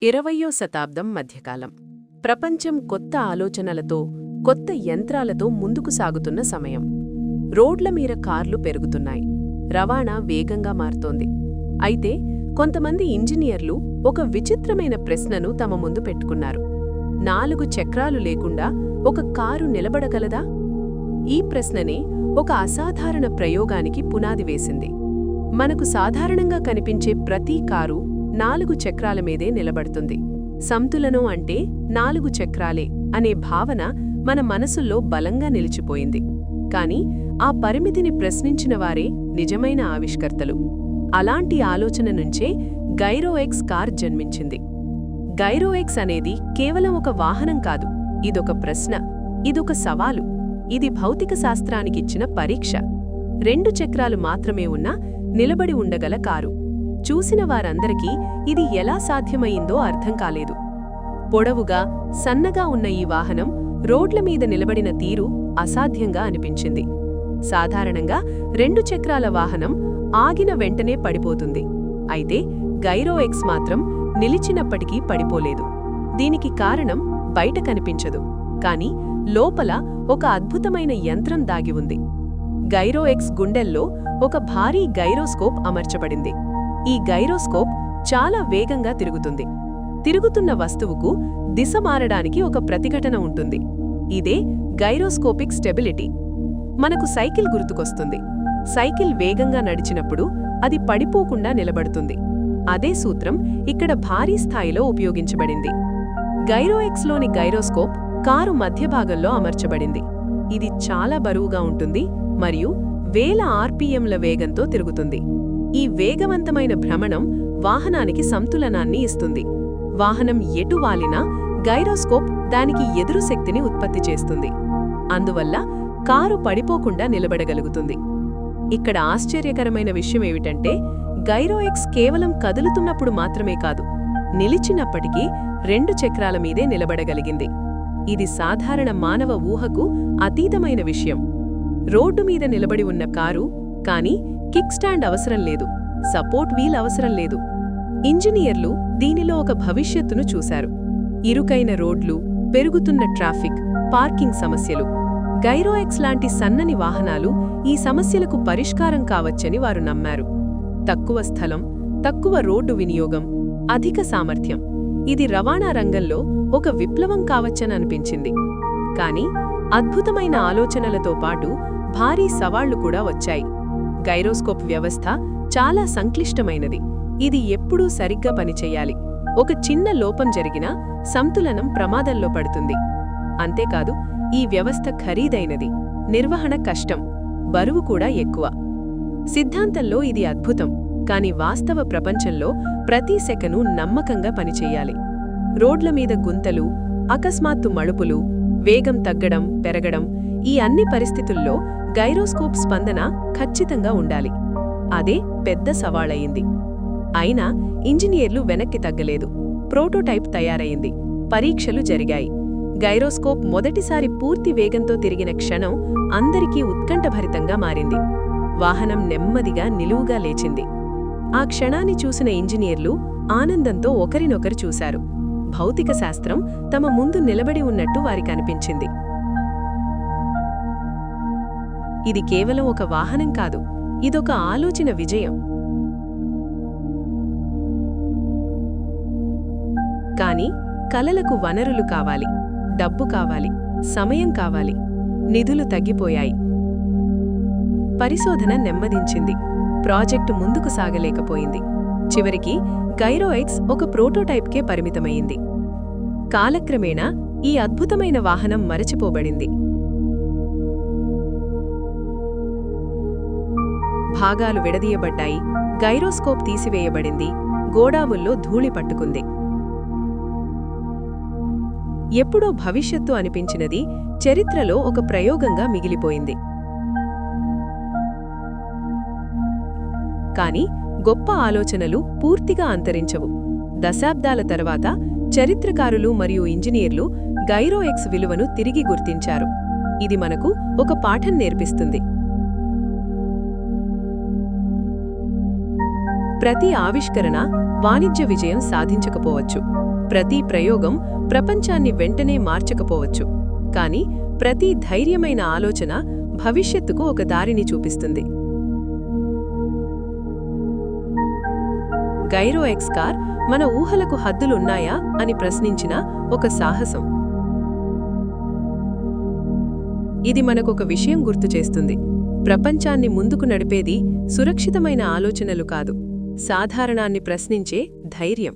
20వ శతాబ్దం మధ్యకాలం. ప్రపంచం కొత్త ఆలోచనలతో, కొత్త యంత్రాలతో ముందుకు సాగుతున్న సమయం. రోడ్ల మీద కార్లు పెరుగుతున్నాయి. రవాణా వేగంగా మారుతోంది. అయితే కొంతమంది ఇంజనీర్లు ఒక విచిత్రమైన ప్రశ్నను తమ ముందు పెట్టుకున్నారు. 4 చక్రాలు లేకుండా ఒక కారు నిలబడగలదా? ఈ ప్రశ్ననే ఒక అసాధారణ ప్రయోగానికి పునాది వేసింది. మనకు సాధారణంగా కనిపించే ప్రతి కారు 4 చక్రాల మీదే నిలబడుతుంది. సంతులనం అంటే 4 చక్రాలే అనే భావన మన మనసుల్లో బలంగా నిలిచిపోయింది. కాని ఆ పరిమితిని ప్రశ్నించిన వారే నిజమైన ఆవిష్కర్తలు. అలాంటి ఆలోచన నుంచే గైరోఎక్స్ కార్ జన్మించింది. గైరోఎక్స్ అనేది కేవలం ఒక వాహనం కాదు. ఇదొక ప్రశ్న, ఇదొక సవాలు. ఇది భౌతిక శాస్త్రానికిచ్చిన పరీక్ష. 2 చక్రాలు మాత్రమే ఉన్నా నిలబడి ఉండగల కారు. చూసిన వారందరికీ ఇది ఎలా సాధ్యమయిందో అర్థం కాలేదు. పొడవుగా, సన్నగా ఉన్న ఈ వాహనం రోడ్ల మీద నిలబడిన తీరు అసాధ్యంగా అనిపించింది. సాధారణంగా 2 చక్రాల వాహనం ఆగిన వెంటనే పడిపోతుంది. అయితే గైరోఎక్స్ మాత్రం నిలిచినప్పటికీ పడిపోలేదు. దీనికి కారణం బయట కనిపించదు, కాని లోపల ఒక అద్భుతమైన యంత్రం దాగి ఉంది. గైరోఎక్స్ గుండెల్లో ఒక భారీ గైరోస్కోప్ అమర్చబడింది. ఈ గైరోస్కోప్ చాలా వేగంగా తిరుగుతుంది. తిరుగుతున్న వస్తువుకు దిశ మారడానికి ఒక ప్రతిఘటన ఉంటుంది. ఇదే గైరోస్కోపిక్ స్టెబిలిటీ. మనకు సైకిల్ గుర్తుకొస్తుంది. సైకిల్ వేగంగా నడిచినప్పుడు అది పడిపోకుండా నిలబడుతుంది. అదే సూత్రం ఇక్కడ భారీ స్థాయిలో ఉపయోగించబడింది. గైరోఎక్స్లోని గైరోస్కోప్ కారు మధ్యభాగంలో అమర్చబడింది. ఇది చాలా బరువుగా ఉంటుంది మరియు 1000 ఆర్పిఎంల వేగంతో తిరుగుతుంది. ఈ వేగవంతమైన భ్రమణం వాహనానికి సంతులనాన్ని ఇస్తుంది. వాహనం ఎటు వాలినా గైరోస్కోప్ దానికి ఎదురు శక్తిని ఉత్పత్తి చేస్తుంది. అందువల్ల కారు పడిపోకుండా నిలబడగలుగుతుంది. ఇక్కడ ఆశ్చర్యకరమైన విషయమేమిటంటే, గైరోఎక్స్ కేవలం కదులుతున్నప్పుడు మాత్రమే కాదు, నిలిచినప్పటికీ 2 చక్రాల మీదే నిలబడగలిగింది. ఇది సాధారణ మానవ ఊహకు అతీతమైన విషయం. రోడ్డు మీద నిలబడి ఉన్న కారు, కానీ కిక్ స్టాండ్ అవసరం లేదు, సపోర్ట్ వీల్ అవసరం లేదు. ఇంజనీర్లు దీనిలో ఒక భవిష్యత్తును చూశారు. ఇరుకైన రోడ్లు, పెరుగుతున్న ట్రాఫిక్, పార్కింగ్ సమస్యలు. గైరోఎక్స్ లాంటి సన్నని వాహనాలు ఈ సమస్యలకు పరిష్కారం కావచ్చని వారు నమ్మారు. తక్కువ స్థలం, తక్కువ రోడ్డు వినియోగం, అధిక సామర్థ్యం. ఇది రవాణా రంగంలో ఒక విప్లవం కావచ్చని అనిపించింది. కాని అద్భుతమైన ఆలోచనలతో పాటు భారీ సవాళ్లు కూడా వచ్చాయి. గైరోస్కోప్ వ్యవస్థ చాలా సంక్లిష్టమైనది. ఇది ఎప్పుడూ సరిగ్గా పనిచేయాలి. ఒక చిన్న లోపం జరిగినా సంతులనం ప్రమాదంలో పడుతుంది. అంతేకాదు, ఈ వ్యవస్థ ఖరీదైనది, నిర్వహణ కష్టం, బరువు కూడా ఎక్కువ. సిద్ధాంతంలో ఇది అద్భుతం, కాని వాస్తవ ప్రపంచంలో ప్రతి సెకను నమ్మకంగా పనిచేయాలి. రోడ్ల మీద గుంతలు, అకస్మాత్తు మలుపులు, వేగం తగ్గడం, పెరగడం, ఈ అన్ని పరిస్థితుల్లో గైరోస్కోప్ స్పందన ఖచ్చితంగా ఉండాలి. అదే పెద్ద సవాళయింది. అయినా ఇంజనీర్లు వెనక్కి తగ్గలేదు. ప్రోటోటైప్ తయారయింది. పరీక్షలు జరిగాయి. గైరోస్కోప్ మొదటిసారి పూర్తి వేగంతో తిరిగిన క్షణం అందరికీ ఉత్కంఠభరితంగా మారింది. వాహనం నెమ్మదిగా నిలువుగా లేచింది. ఆ క్షణాన్ని చూసిన ఇంజనీర్లు ఆనందంతో ఒకరినొకరు చూశారు. భౌతిక శాస్త్రం తమ ముందు నిలబడి ఉన్నట్టు వారికనిపించింది. ఇది కేవలం ఒక వాహనం కాదు, ఇదొక ఆలోచన విజయం. కాని కలలకు వనరులు కావాలి, డబ్బు కావాలి, సమయం కావాలి. నిధులు తగ్గిపోయాయి. పరిశోధన నెమ్మదించింది. ప్రాజెక్టు ముందుకు సాగలేకపోయింది. చివరికి గైరోఎక్స్ ఒక ప్రోటోటైప్కే పరిమితమైంది. కాలక్రమేణా ఈ అద్భుతమైన వాహనం మరచిపోబడింది. భాగాలు విడదీయబడ్డాయి. గైరోస్కోప్ తీసివేయబడింది. గోడావుల్లో ధూళి పట్టుకుంది. ఎప్పుడో భవిష్యత్తు అనిపించినది చరిత్రలో ఒక ప్రయోగంగా మిగిలిపోయింది. కాని గొప్ప ఆలోచనలు పూర్తిగా అంతరించవు. దశాబ్దాల తర్వాత చరిత్రకారులు మరియు ఇంజనీర్లు గైరోఎక్స్ విలువను తిరిగి గుర్తించారు. ఇది మనకు ఒక పాఠం నేర్పిస్తుంది. ప్రతి ఆవిష్కరణ వాణిజ్య విజయం సాధించకపోవచ్చు, ప్రతి ప్రయోగం ప్రపంచాన్ని వెంటనే మార్చకపోవచ్చు, కానీ ప్రతి ధైర్యమైన ఆలోచన భవిష్యత్తుకు ఒక దారిని చూపిస్తుంది. గైరో ఎక్స్ కార్ మన ఊహలకు హద్దులున్నాయా అని ప్రశ్నించిన ఒక సాహసం. ఇది మనకొక విషయం గుర్తుచేస్తుంది: ప్రపంచాన్ని ముందుకు నడిపేది సురక్షితమైన ఆలోచనలు కాదు, సాధారణాన్ని ప్రశ్నించే ధైర్యం.